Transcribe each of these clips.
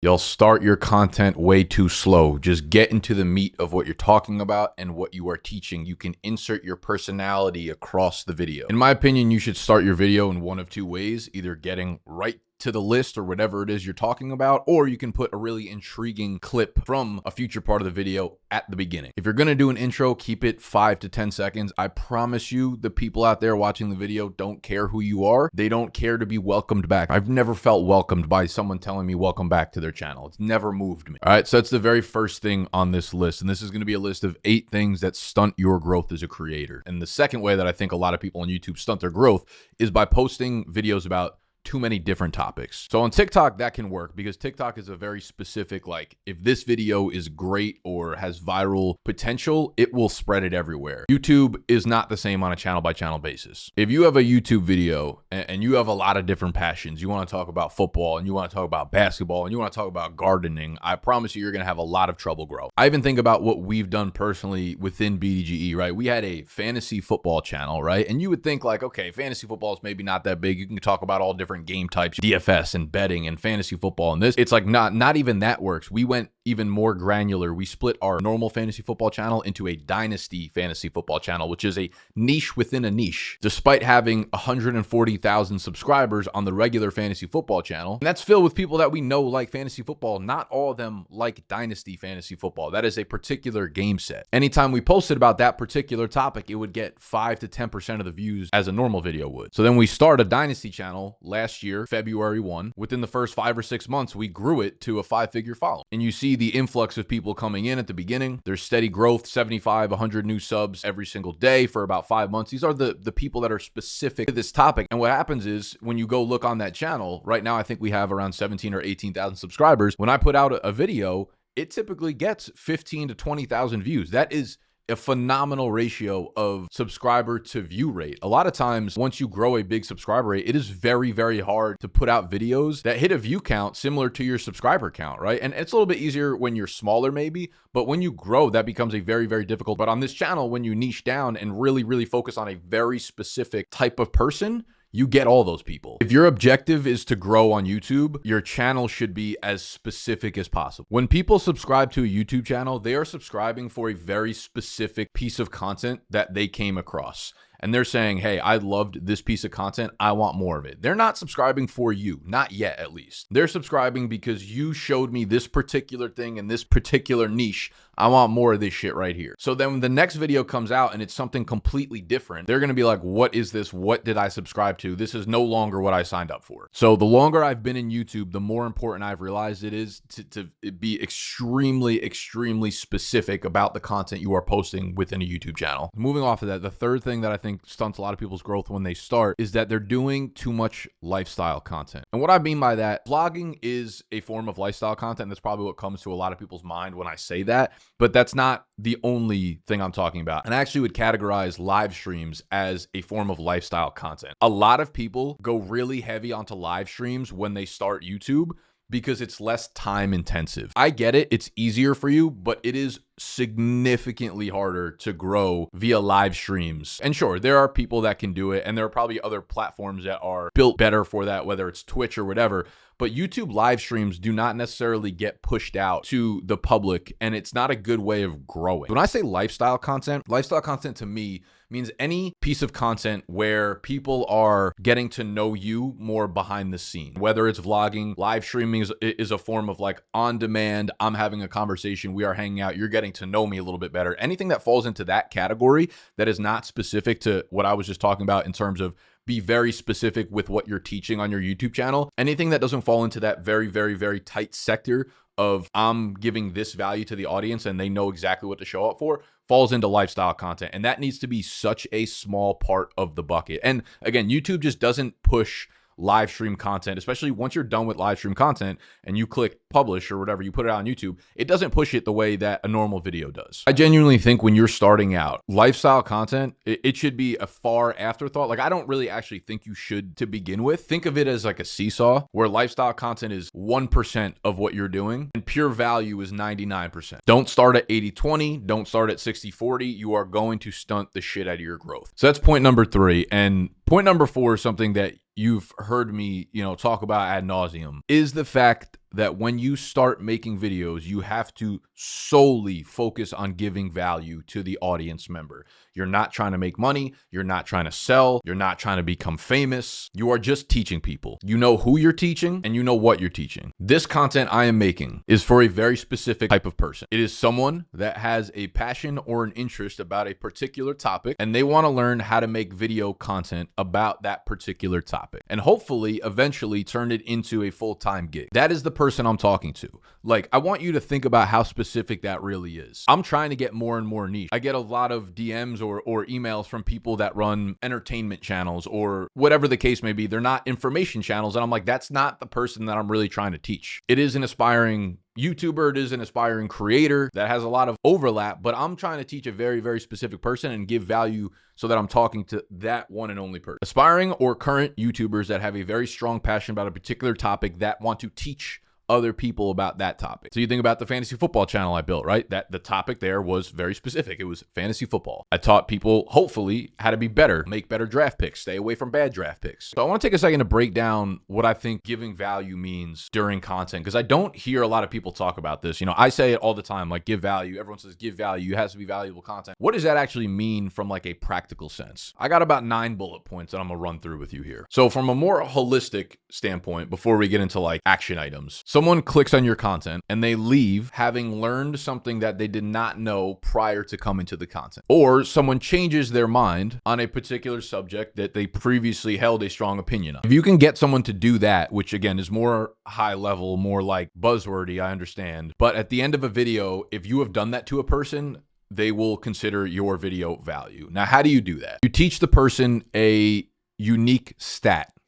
You'll start your content way too slow. Just get into the meat of what you're talking about and what you are teaching. You can insert your personality across the video. In my opinion, you should start your video in one of two ways, either getting right to the list or whatever it is you're talking about, or you can put a really intriguing clip from a future part of the video at the beginning. If you're gonna do an intro, keep it 5 to 10 seconds. I promise you, the people out there watching the video don't care who you are. They don't care to be welcomed back. I've never felt welcomed by someone telling me welcome back to their channel. It's never moved me. All right, so that's the very first thing on this list. And this is gonna be a list of 8 things that stunt your growth as a creator. And the second way that I think a lot of people on YouTube stunt their growth is by posting videos about too many different topics. So on TikTok, that can work because TikTok is a very specific, like, if this video is great or has viral potential, it will spread it everywhere. YouTube is not the same on a channel by channel basis. If you have a YouTube video and you have a lot of different passions, you want to talk about football and you want to talk about basketball and you want to talk about gardening, I promise you're going to have a lot of trouble growing. I even think about what we've done personally within BDGE, right? We had a fantasy football channel, right? And you would think like, okay, fantasy football is maybe not that big. You can talk about all different game types, DFS and betting and fantasy football and this. It's like not even that works. We went even more granular. We split our normal fantasy football channel into a dynasty fantasy football channel, which is a niche within a niche. Despite having 140,000 subscribers on the regular fantasy football channel, and that's filled with people that we know like fantasy football, not all of them like dynasty fantasy football. That is a particular game set. Anytime we posted about that particular topic, it would get 5 to 10% of the views as a normal video would. So then we start a dynasty channel last year, February 1. Within the first 5 or 6 months, we grew it to a 5-figure following. And you see the influx of people coming in at the beginning. There's steady growth, 75, 100 new subs every single day for about 5 months. These are the people that are specific to this topic. And what happens is when you go look on that channel, right now I think we have around 17 or 18,000 subscribers. When I put out a video, it typically gets 15 to 20,000 views. That is a phenomenal ratio of subscriber to view rate. A lot of times, once you grow a big subscriber rate, it is very, very hard to put out videos that hit a view count similar to your subscriber count, right? And it's a little bit easier when you're smaller maybe, but when you grow, that becomes a very, very difficult. But on this channel, when you niche down and really, really focus on a very specific type of person, you get all those people. If your objective is to grow on YouTube, your channel should be as specific as possible. When people subscribe to a YouTube channel, they are subscribing for a very specific piece of content that they came across. And they're saying, hey, I loved this piece of content. I want more of it. They're not subscribing for you, not yet at least. They're subscribing because you showed me this particular thing in this particular niche. I want more of this shit right here. So then when the next video comes out and it's something completely different, they're going to be like, what is this? What did I subscribe to? This is no longer what I signed up for. So the longer I've been in YouTube, the more important I've realized it is to be extremely, extremely specific about the content you are posting within a YouTube channel. Moving off of that, the third thing that I think stunts a lot of people's growth when they start is that they're doing too much lifestyle content. And what I mean by that, vlogging is a form of lifestyle content. That's probably what comes to a lot of people's mind when I say that, but that's not the only thing I'm talking about. And I actually would categorize live streams as a form of lifestyle content. A lot of people go really heavy onto live streams when they start YouTube because it's less time intensive. I get it. It's easier for you, but it is significantly harder to grow via live streams. And sure, there are people that can do it, and there are probably other platforms that are built better for that, whether it's Twitch or whatever. But YouTube live streams do not necessarily get pushed out to the public, and it's not a good way of growing. When I say lifestyle content to me means any piece of content where people are getting to know you more behind the scene. Whether it's vlogging, live streaming is a form of like on demand, I'm having a conversation, we are hanging out, you're getting to know me a little bit better. Anything that falls into that category that is not specific to what I was just talking about in terms of be very specific with what you're teaching on your YouTube channel. Anything that doesn't fall into that very, very, very tight sector of I'm giving this value to the audience and they know exactly what to show up for, falls into lifestyle content. And that needs to be such a small part of the bucket. And again, YouTube just doesn't push live stream content, especially once you're done with live stream content and you click publish or whatever, you put it out on YouTube, it doesn't push it the way that a normal video does. I genuinely think when you're starting out, lifestyle content, it should be a far afterthought. Like, I don't really actually think you should to begin with. Think of it as like a seesaw where lifestyle content is 1% of what you're doing and pure value is 99%. Don't start at 80-20. Don't start at 60-40. You are going to stunt the shit out of your growth. So that's point number 3. And point number 4 is something that you've heard me, talk about ad nauseum, is the fact that when you start making videos, you have to solely focus on giving value to the audience member. You're not trying to make money. You're not trying to sell. You're not trying to become famous. You are just teaching people. You know who you're teaching and you know what you're teaching. This content I am making is for a very specific type of person. It is someone that has a passion or an interest about a particular topic, and they want to learn how to make video content about that particular topic, and hopefully eventually turn it into a full-time gig. That is the person I'm talking to. Like, I want you to think about how specific that really is. I'm trying to get more and more niche. I get a lot of DMs or emails from people that run entertainment channels or whatever the case may be. They're not information channels. And I'm like, that's not the person that I'm really trying to teach. It is an aspiring YouTuber, it is an aspiring creator that has a lot of overlap, but I'm trying to teach a very, very specific person and give value so that I'm talking to that one and only person. Aspiring or current YouTubers that have a very strong passion about a particular topic that want to teach other people about that topic. So you think about the fantasy football channel I built, right? That the topic there was very specific. It was fantasy football. I taught people, hopefully, how to be better, make better draft picks, stay away from bad draft picks. So I want to take a second to break down what I think giving value means during content, because I don't hear a lot of people talk about this. You know, I say it all the time, like give value. Everyone says give value. It has to be valuable content. What does that actually mean from like a practical sense? I got about 9 bullet points that I'm gonna run through with you here. So from a more holistic standpoint, before we get into like action items, someone clicks on your content and they leave having learned something that they did not know prior to coming to the content. Or someone changes their mind on a particular subject that they previously held a strong opinion on. If you can get someone to do that, which again is more high level, more like buzzwordy, I understand. But at the end of a video, if you have done that to a person, they will consider your video value. Now, how do you do that? You teach the person a unique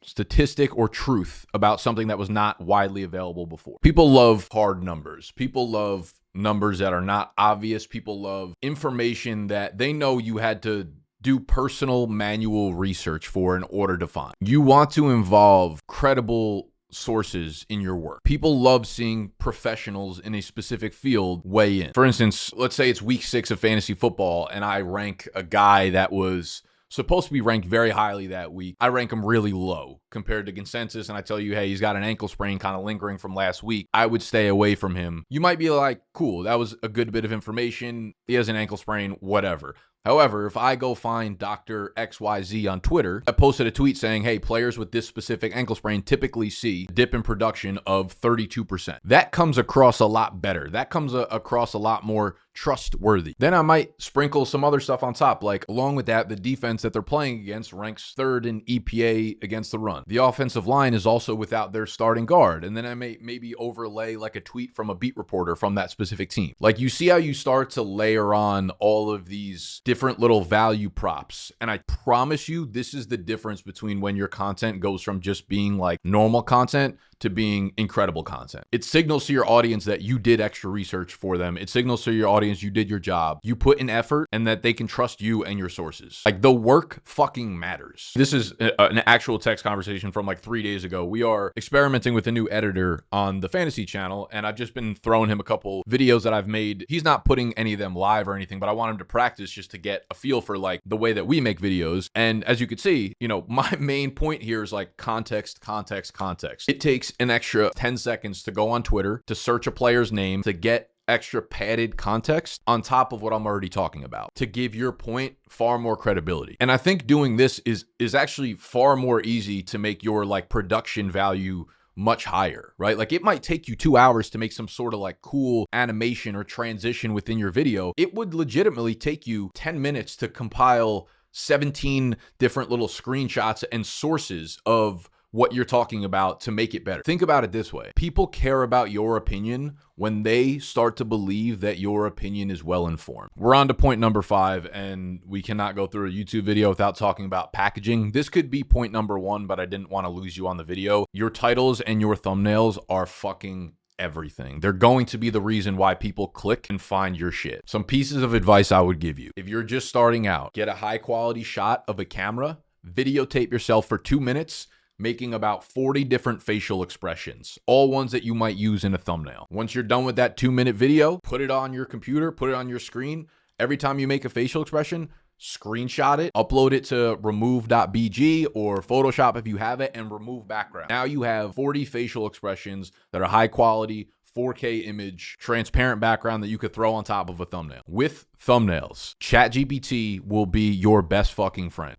statistic or truth about something that was not widely available before. People love hard numbers. People love numbers that are not obvious. People love information that they know you had to do personal manual research for in order to find. You want to involve credible sources in your work. People love seeing professionals in a specific field weigh in. For instance, let's say it's week 6 of fantasy football and I rank a guy that was supposed to be ranked very highly that week. I rank him really low compared to consensus, and I tell you, hey, he's got an ankle sprain kind of lingering from last week. I would stay away from him. You might be like, cool, that was a good bit of information. He has an ankle sprain, whatever. However, if I go find Dr. XYZ on Twitter that posted a tweet saying, hey, players with this specific ankle sprain typically see a dip in production of 32%. That comes across a lot better. That comes across a lot more trustworthy. Then I might sprinkle some other stuff on top. Like along with that, the defense that they're playing against ranks 3rd in EPA against the run. The offensive line is also without their starting guard. And then I may maybe overlay like a tweet from a beat reporter from that specific team. Like you see how you start to layer on all of these different little value props. And I promise you, this is the difference between when your content goes from just being like normal content to being incredible content. It signals to your audience that you did extra research for them. It signals to your audience you did your job, you put in effort, and that they can trust you and your sources. Like the work fucking matters. This is an actual text conversation from like 3 days ago. We are experimenting with a new editor on the fantasy channel, and I've just been throwing him a couple videos that I've made. He's not putting any of them live or anything, but I want him to practice just to get a feel for like the way that we make videos. And as you can see, you know, my main point here is like context, context, context. It takes an extra 10 seconds to go on Twitter, to search a player's name, to get extra padded context on top of what I'm already talking about, to give your point far more credibility. And I think doing this is actually far more easy to make your like production value much higher, right? Like it might take you 2 hours to make some sort of like cool animation or transition within your video. It would legitimately take you 10 minutes to compile 17 different little screenshots and sources of what you're talking about to make it better. Think about it this way. People care about your opinion when they start to believe that your opinion is well informed. We're on to point number 5, and we cannot go through a YouTube video without talking about packaging. This could be point number 1, but I didn't want to lose you on the video. Your titles and your thumbnails are fucking everything. They're going to be the reason why people click and find your shit. Some pieces of advice I would give you. If you're just starting out, get a high quality shot of a camera, videotape yourself for 2 minutes, making about 40 different facial expressions, all ones that you might use in a thumbnail. Once you're done with that 2-minute video, put it on your computer, put it on your screen. Every time you make a facial expression, screenshot it, upload it to remove.bg or Photoshop if you have it, and remove background. Now you have 40 facial expressions that are high quality, 4K image, transparent background that you could throw on top of a thumbnail. With thumbnails, ChatGPT will be your best fucking friend.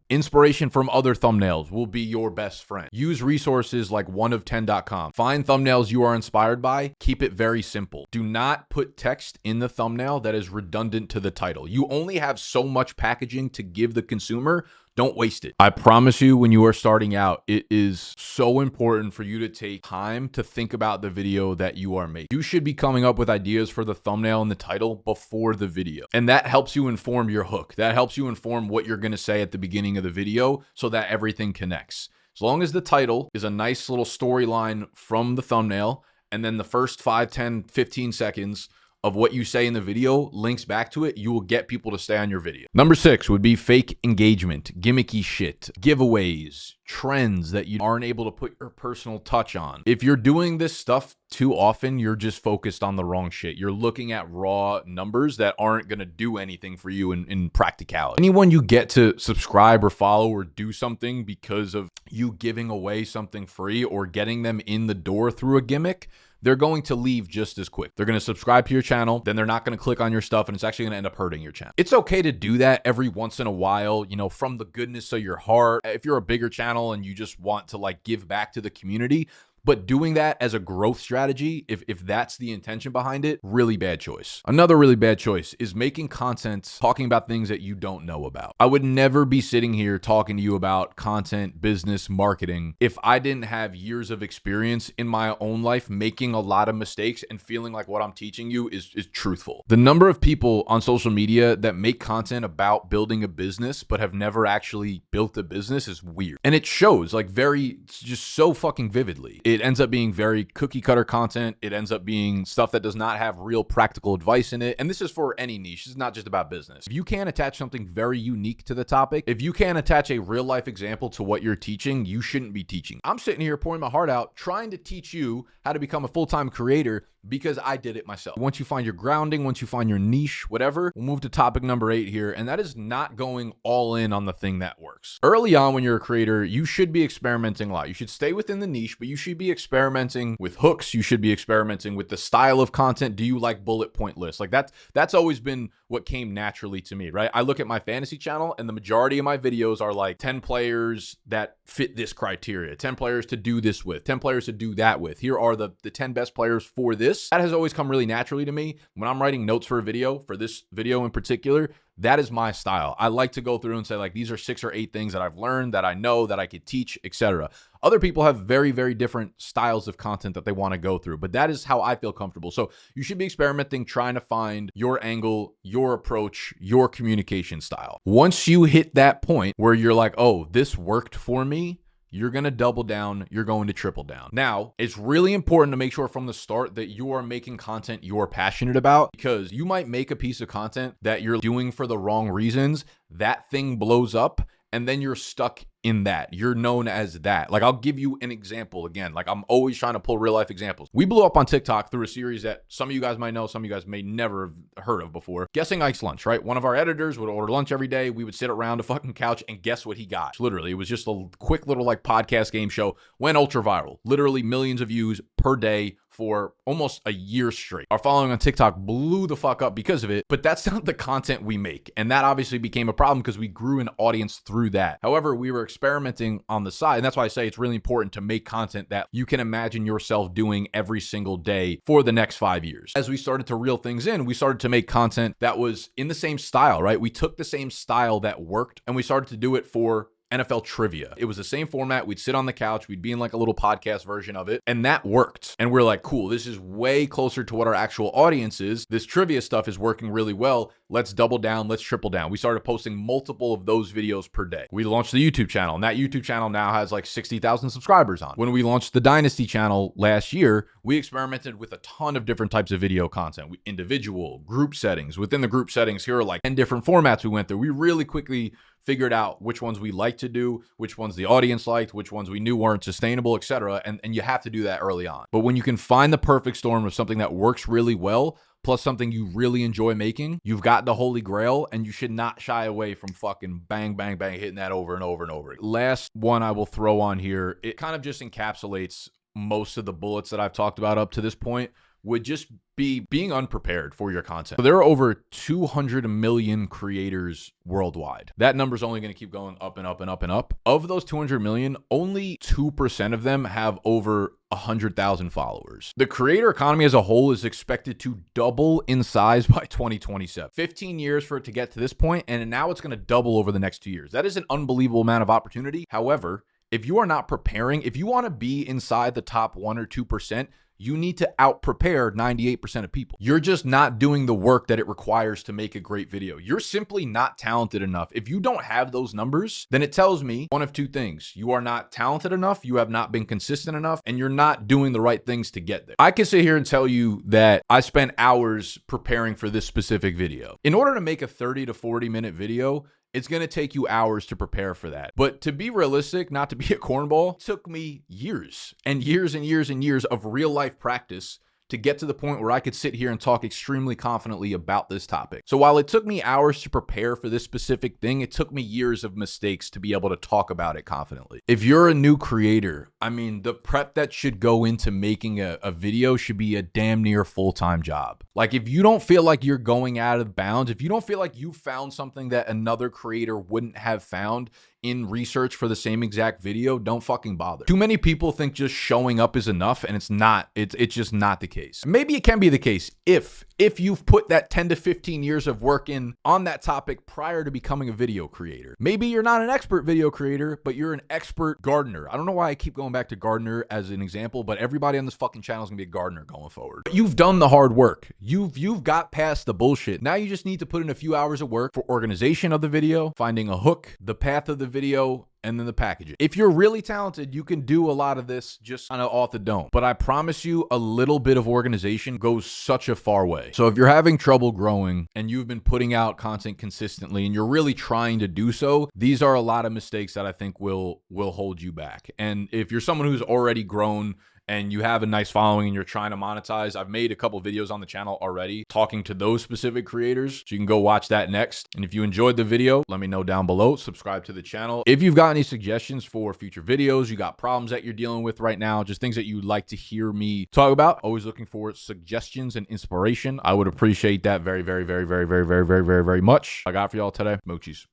Inspiration from other thumbnails will be your best friend. Use resources like oneof10.com. Find thumbnails you are inspired by. Keep it very simple. Do not put text in the thumbnail that is redundant to the title. You only have so much packaging to give the consumer. Don't waste it. I promise you, when you are starting out, it is so important for you to take time to think about the video that you are making. You should be coming up with ideas for the thumbnail and the title before the video. And that helps you inform your hook. That helps you inform what you're going to say at the beginning of the video so that everything connects. As long as the title is a nice little storyline from the thumbnail, and then the first 5, 10, 15 seconds of what you say in the video links back to it, you will get people to stay on your video. Number 6 would be fake engagement, gimmicky shit, giveaways, trends that you aren't able to put your personal touch on. If you're doing this stuff too often, you're just focused on the wrong shit. You're looking at raw numbers that aren't gonna do anything for you in practicality. Anyone you get to subscribe or follow or do something because of you giving away something free or getting them in the door through a gimmick, they're going to leave just as quick. They're going to subscribe to your channel, then they're not going to click on your stuff, and it's actually going to end up hurting your channel. It's okay to do that every once in a while, you know, from the goodness of your heart. If you're a bigger channel and you just want to like give back to the community, but doing that as a growth strategy, if that's the intention behind it, really bad choice. Another really bad choice is making content talking about things that you don't know about. I would never be sitting here talking to you about content, business, marketing if I didn't have years of experience in my own life making a lot of mistakes and feeling like what I'm teaching you is truthful. The number of people on social media that make content about building a business but have never actually built a business is weird. And it shows like just so fucking vividly. It ends up being very cookie cutter content. It ends up being stuff that does not have real practical advice in it. And this is for any niche. It's not just about business. If you can't attach something very unique to the topic, if you can't attach a real life example to what you're teaching, you shouldn't be teaching. I'm sitting here pouring my heart out, trying to teach you how to become a full-time creator because I did it myself. Once you find your grounding, once you find your niche, whatever, we'll move to topic number 8 here. And that is not going all in on the thing that works. Early on when you're a creator, you should be experimenting a lot. You should stay within the niche, but you should be experimenting with hooks. You should be experimenting with the style of content. Do you like bullet point lists? Like that's always been what came naturally to me, right? I look at my fantasy channel and the majority of my videos are like 10 players that fit this criteria, 10 players to do this with, 10 players to do that with. Here are the 10 best players for this. That has always come really naturally to me. When I'm writing notes for a video, for this video in particular, that is my style. I like to go through and say like, these are 6 or 8 things that I've learned, that I know, that I could teach, etc. Other people have very, very different styles of content that they want to go through, but that is how I feel comfortable. So you should be experimenting, trying to find your angle, your approach, your communication style. Once you hit that point where you're like, oh, this worked for me, you're going to double down. You're going to triple down. Now, it's really important to make sure from the start that you are making content you're passionate about, because you might make a piece of content that you're doing for the wrong reasons. That thing blows up and then you're stuck in that. You're known as that. Like, I'll give you an example again. Like, I'm always trying to pull real life examples. We blew up on TikTok through a series that some of you guys might know, some of you guys may never have heard of before. Guessing Ike's lunch, right? One of our editors would order lunch every day. We would sit around a fucking couch and guess what he got. Literally, it was just a quick little like podcast game show. Went ultra viral. Literally millions of views per day for almost a year straight. Our following on TikTok blew the fuck up because of it, but that's not the content we make. And that obviously became a problem because we grew an audience through that. However, we were experimenting on the side. And that's why I say it's really important to make content that you can imagine yourself doing every single day for the next 5 years. As we started to reel things in, we started to make content that was in the same style, right? We took the same style that worked and we started to do it for NFL trivia. It was the same format. We'd sit on the couch. We'd be in like a little podcast version of it. And that worked. And we're like, cool, this is way closer to what our actual audience is. This trivia stuff is working really well. Let's double down. Let's triple down. We started posting multiple of those videos per day. We launched the YouTube channel, and that YouTube channel now has like 60,000 subscribers on. When we launched the Dynasty channel last year, we experimented with a ton of different types of video content. Individual, group settings. Within the group settings, here are like 10 different formats we went through. We really quickly figured out which ones we like to do, which ones the audience liked, which ones we knew weren't sustainable, etc. And you have to do that early on. But when you can find the perfect storm of something that works really well, plus something you really enjoy making, you've got the holy grail, and you should not shy away from fucking bang, bang, bang, hitting that over and over and over. Last one I will throw on here, it kind of just encapsulates most of the bullets that I've talked about up to this point, would just be being unprepared for your content. So there are over 200 million creators worldwide. That number is only going to keep going up and up and up and up. Of those 200 million, only 2% of them have over 100,000 followers. The creator economy as a whole is expected to double in size by 2027. 15 years for it to get to this point, and now it's going to double over the next 2 years. That is an unbelievable amount of opportunity. However, if you are not preparing, if you want to be inside the top 1 or 2%, you need to out-prepare 98% of people. You're just not doing the work that it requires to make a great video. You're simply not talented enough. If you don't have those numbers, then it tells me one of two things. You are not talented enough, you have not been consistent enough, and you're not doing the right things to get there. I can sit here and tell you that I spent hours preparing for this specific video. In order to make a 30 to 40 minute video, it's going to take you hours to prepare for that. But to be realistic, not to be a cornball, it took me years and years and years and years of real life practice to get to the point where I could sit here and talk extremely confidently about this topic. So while it took me hours to prepare for this specific thing, it took me years of mistakes to be able to talk about it confidently. If you're a new creator, I mean, the prep that should go into making a video should be a damn near full-time job. Like, if you don't feel like you're going out of bounds, if you don't feel like you found something that another creator wouldn't have found in research for the same exact video, don't fucking bother. Too many people think just showing up is enough, and it's not. It's just not the case. Maybe it can be the case if you've put that 10 to 15 years of work in on that topic prior to becoming a video creator. Maybe you're not an expert video creator, but you're an expert gardener. I don't know why I keep going back to gardener as an example, but everybody on this fucking channel is gonna be a gardener going forward. But you've done the hard work. You've got past the bullshit. Now you just need to put in a few hours of work for organization of the video, finding a hook, the path of the video, and then the packaging. If you're really talented, you can do a lot of this just kind of off the dome. But I promise you, a little bit of organization goes such a far way. So if you're having trouble growing and you've been putting out content consistently and you're really trying to do so, these are a lot of mistakes that I think will hold you back. And if you're someone who's already grown and you have a nice following and you're trying to monetize, I've made a couple videos on the channel already talking to those specific creators, so you can go watch that next. And if you enjoyed the video, let me know down below. Subscribe to the channel. If you've got any suggestions for future videos, you got problems that you're dealing with right now, just things that you'd like to hear me talk about, always looking for suggestions and inspiration. I would appreciate that very, very, very, very, very, very, very, very, very much. I got for y'all today. Moochies.